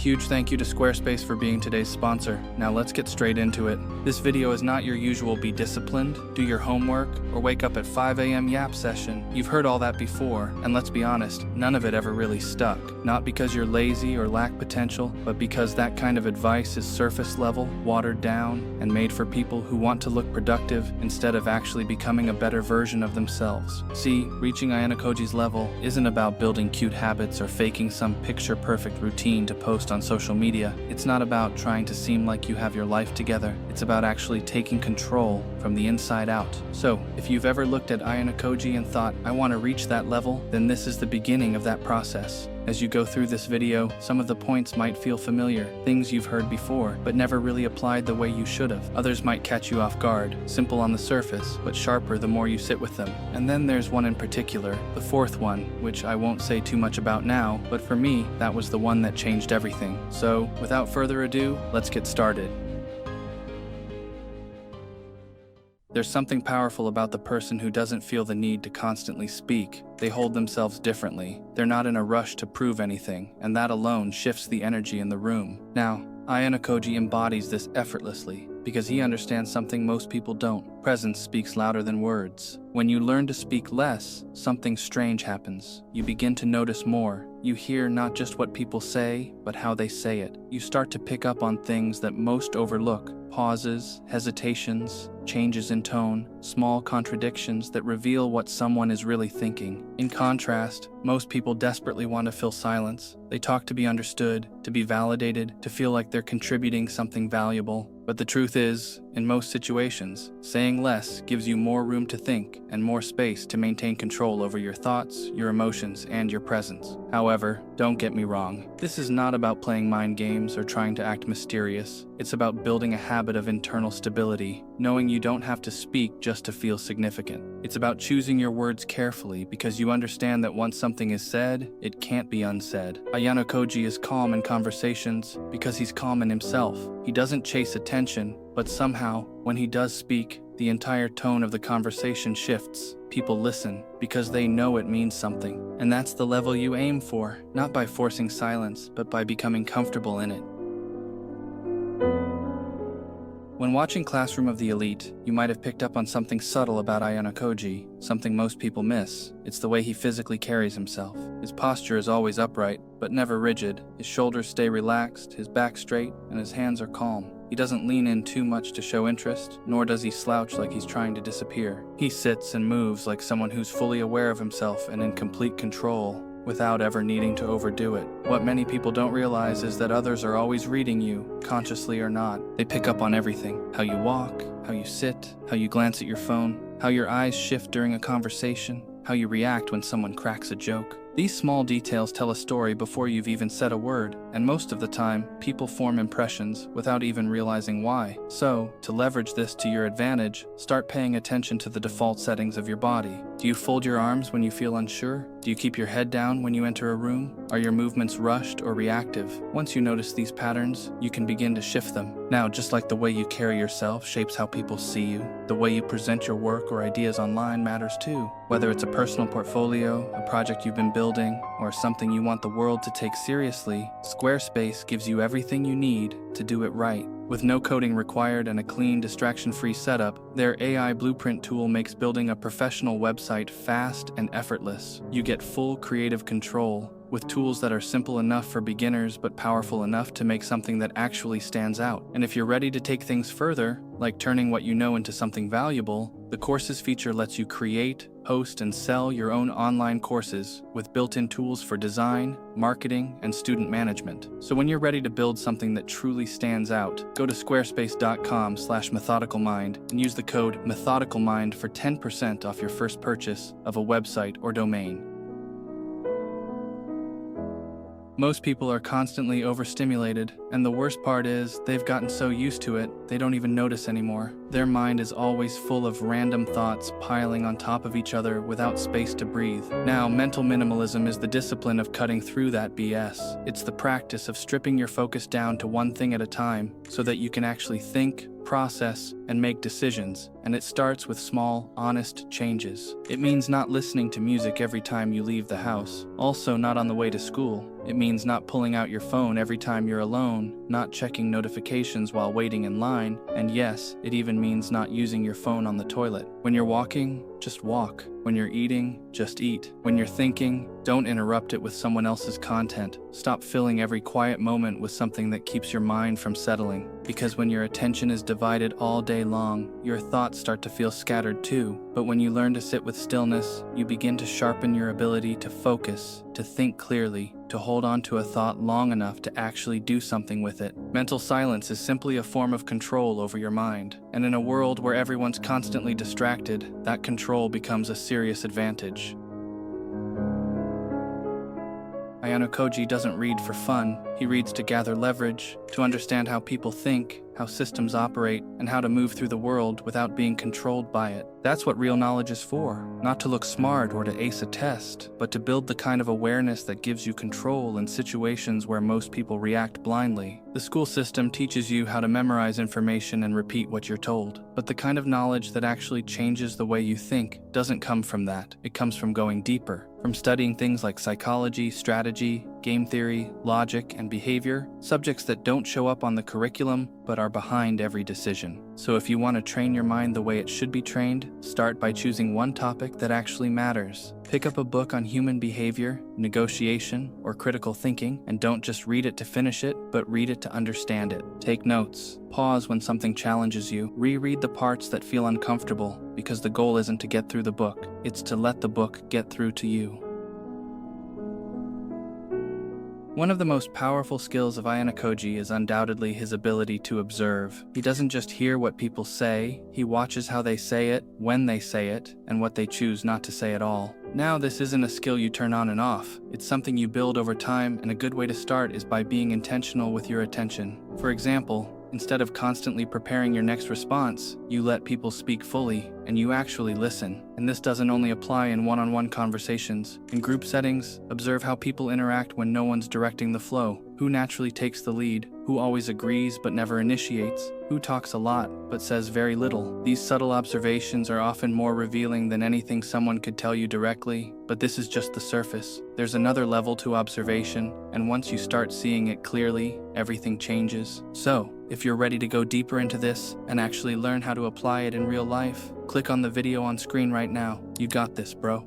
huge thank you to Squarespace for being today's sponsor. Now let's get straight into it. This video is not your usual be disciplined, do your homework, or wake up at 5 a.m. yap session. You've heard all that before, and let's be honest, none of it ever really stuck. Not because you're lazy or lack potential, but because that kind of advice is surface level, watered down, and made for people who want to look productive instead of actually becoming a better version of themselves. See, reaching Ayanokoji's level isn't about building cute habits or faking some picture-perfect routine to post on social media. It's not about trying to seem like you have your life together. It's about actually taking control from the inside out. So, if you've ever looked at Ayanokoji and thought, I want to reach that level, then this is the beginning of that process. As you go through this video, some of the points might feel familiar, things you've heard before, but never really applied the way you should have. Others might catch you off guard, simple on the surface, but sharper the more you sit with them. And then there's one in particular, the fourth one, which I won't say too much about now, but for me, that was the one that changed everything. So, without further ado, let's get started. There's something powerful about the person who doesn't feel the need to constantly speak. They hold themselves differently. They're not in a rush to prove anything, and that alone shifts the energy in the room. Now, Ayanokoji embodies this effortlessly because he understands something most people don't. Presence speaks louder than words. When you learn to speak less, something strange happens. You begin to notice more. You hear not just what people say, but how they say it. You start to pick up on things that most overlook. Pauses, hesitations, changes in tone, small contradictions that reveal what someone is really thinking. In contrast, most people desperately want to fill silence. They talk to be understood, to be validated, to feel like they're contributing something valuable. But the truth is, in most situations, saying less gives you more room to think and more space to maintain control over your thoughts, your emotions, and your presence. However, don't get me wrong, this is not about playing mind games or trying to act mysterious. It's about building a habit of internal stability, knowing you don't have to speak just to feel significant. It's about choosing your words carefully because you understand that once something is said, it can't be unsaid. Ayanokoji is calm in conversations because he's calm in himself. He doesn't chase attention, but somehow, when he does speak, the entire tone of the conversation shifts. People listen because they know it means something. And that's the level you aim for, not by forcing silence, but by becoming comfortable in it. When watching Classroom of the Elite, you might have picked up on something subtle about Ayanokoji, something most people miss. It's the way he physically carries himself. His posture is always upright, but never rigid. His shoulders stay relaxed, his back straight, and his hands are calm. He doesn't lean in too much to show interest, nor does he slouch like he's trying to disappear. He sits and moves like someone who's fully aware of himself and in complete control, without ever needing to overdo it. What many people don't realize is that others are always reading you, consciously or not. They pick up on everything. How you walk, how you sit, how you glance at your phone, how your eyes shift during a conversation, how you react when someone cracks a joke. These small details tell a story before you've even said a word, and most of the time, people form impressions without even realizing why. So, to leverage this to your advantage, start paying attention to the default settings of your body. Do you fold your arms when you feel unsure? Do you keep your head down when you enter a room? Are your movements rushed or reactive? Once you notice these patterns, you can begin to shift them. Now, just like the way you carry yourself shapes how people see you, the way you present your work or ideas online matters too. Whether it's a personal portfolio, a project you've been building, or something you want the world to take seriously, Squarespace gives you everything you need to do it right. With no coding required and a clean, distraction-free setup, their AI blueprint tool makes building a professional website fast and effortless. You get full creative control with tools that are simple enough for beginners but powerful enough to make something that actually stands out. And if you're ready to take things further, like turning what you know into something valuable, the Courses feature lets you create, host, and sell your own online courses with built-in tools for design, marketing, and student management. So when you're ready to build something that truly stands out, go to squarespace.com/methodicalmind and use the code methodicalmind for 10% off your first purchase of a website or domain. Most people are constantly overstimulated, and the worst part is they've gotten so used to it, they don't even notice anymore. Their mind is always full of random thoughts piling on top of each other without space to breathe. Now, mental minimalism is the discipline of cutting through that BS. It's the practice of stripping your focus down to one thing at a time so that you can actually think, process, and make decisions, and it starts with small, honest changes. It means not listening to music every time you leave the house, also not on the way to school. It means not pulling out your phone every time you're alone, not checking notifications while waiting in line, and yes, it even means not using your phone on the toilet. When you're walking, just walk. When you're eating, just eat. When you're thinking, don't interrupt it with someone else's content. Stop filling every quiet moment with something that keeps your mind from settling. Because when your attention is divided all day long, your thoughts start to feel scattered too. But when you learn to sit with stillness, you begin to sharpen your ability to focus, to think clearly, to hold on to a thought long enough to actually do something with it. Mental silence is simply a form of control over your mind. And in a world where everyone's constantly distracted, that control becomes a serious advantage. Ayanokoji doesn't read for fun. He reads to gather leverage, to understand how people think, how systems operate, and how to move through the world without being controlled by it. That's what real knowledge is for. Not to look smart or to ace a test, but to build the kind of awareness that gives you control in situations where most people react blindly. The school system teaches you how to memorize information and repeat what you're told. But the kind of knowledge that actually changes the way you think doesn't come from that. It comes from going deeper. From studying things like psychology, strategy, game theory, logic, and behavior, subjects that don't show up on the curriculum but are behind every decision. So if you want to train your mind the way it should be trained, start by choosing one topic that actually matters. Pick up a book on human behavior, negotiation, or critical thinking, and don't just read it to finish it, but read it to understand it. Take notes. Pause when something challenges you. Reread the parts that feel uncomfortable, because the goal isn't to get through the book, it's to let the book get through to you. One of the most powerful skills of Ayanokoji is undoubtedly his ability to observe. He doesn't just hear what people say, he watches how they say it, when they say it, and what they choose not to say at all. Now, this isn't a skill you turn on and off. It's something you build over time, and a good way to start is by being intentional with your attention. For example, instead of constantly preparing your next response, you let people speak fully, and you actually listen. And this doesn't only apply in one-on-one conversations. In group settings, observe how people interact when no one's directing the flow. Who naturally takes the lead? Who always agrees but never initiates? Who talks a lot but says very little? These subtle observations are often more revealing than anything someone could tell you directly, but this is just the surface. There's another level to observation, and once you start seeing it clearly, everything changes. So, if you're ready to go deeper into this and actually learn how to apply it in real life, click on the video on screen right now. You got this, bro.